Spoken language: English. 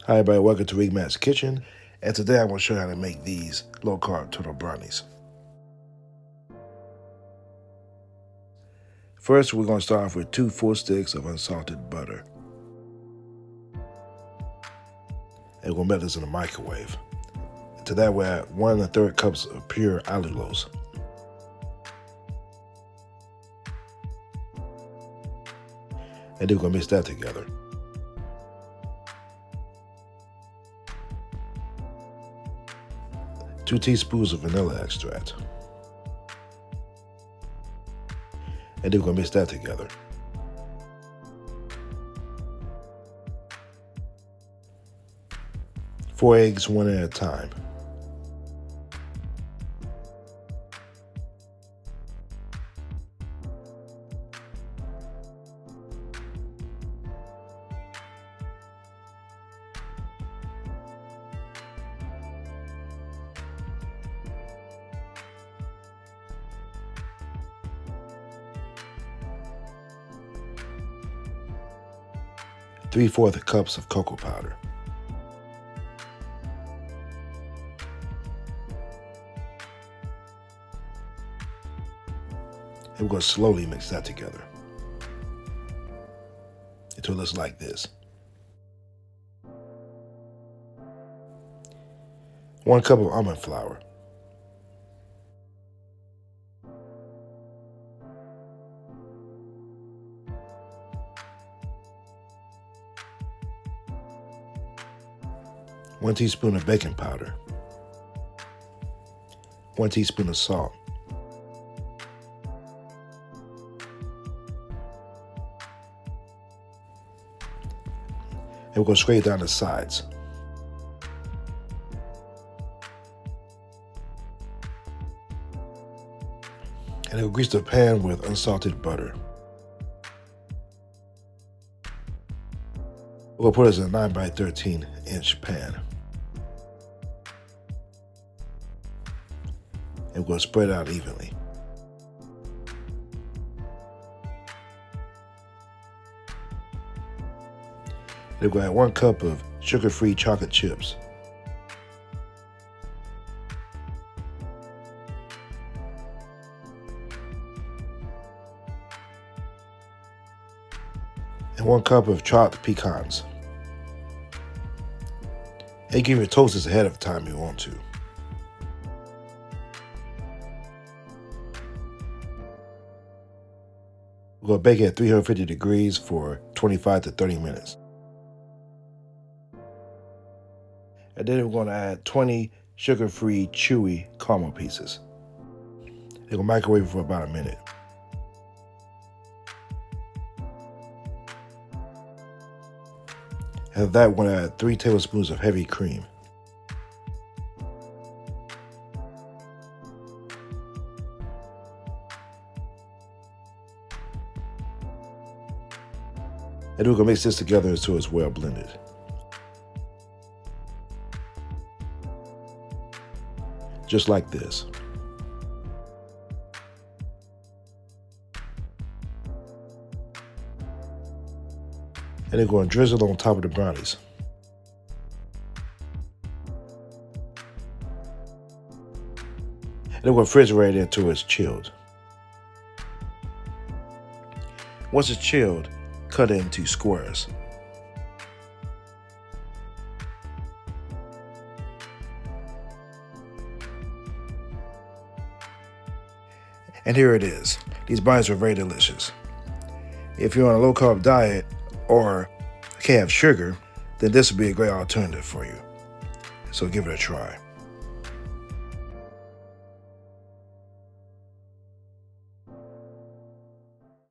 Hi everybody, welcome to Remac's Kitchen, and today I'm going to show you how to make these low-carb turtle brownies. First, we're going to start off with 2 full sticks of unsalted butter. And we're going to melt this in the microwave. To that, we'll add 1 1/3 cups of pure allulose. And then we're going to mix that together. Two teaspoons of vanilla extract. And then we're going to mix that together. Four eggs, one at a time. Three-fourths cups of cocoa powder. And we're going to slowly mix that together until it looks like this. 1 cup of almond flour. 1 teaspoon of baking powder. 1 teaspoon of salt. And we're going to scrape down the sides. And we'll grease the pan with unsalted butter. We'll put this in a 9 by 13 inch pan. And we're going to spread it out evenly. Then we're going to add 1 cup of sugar-free chocolate chips. And 1 cup of chopped pecans. And you can even toast this ahead of time if you want to. We're going to bake it at 350 degrees for 25 to 30 minutes. And then we're going to add 20 sugar-free chewy caramel pieces. They're going to microwave it for about a minute. After that, we're going to add 3 tablespoons of heavy cream. And we're going to mix this together until it's well blended. Just like this. And then going to drizzle on top of the brownies. And then we'll refrigerate it until it's chilled. Once it's chilled, cut it into squares. And here it is. These brownies are very delicious. If you're on a low-carb diet or can't have sugar, then this would be a great alternative for you. So give it a try.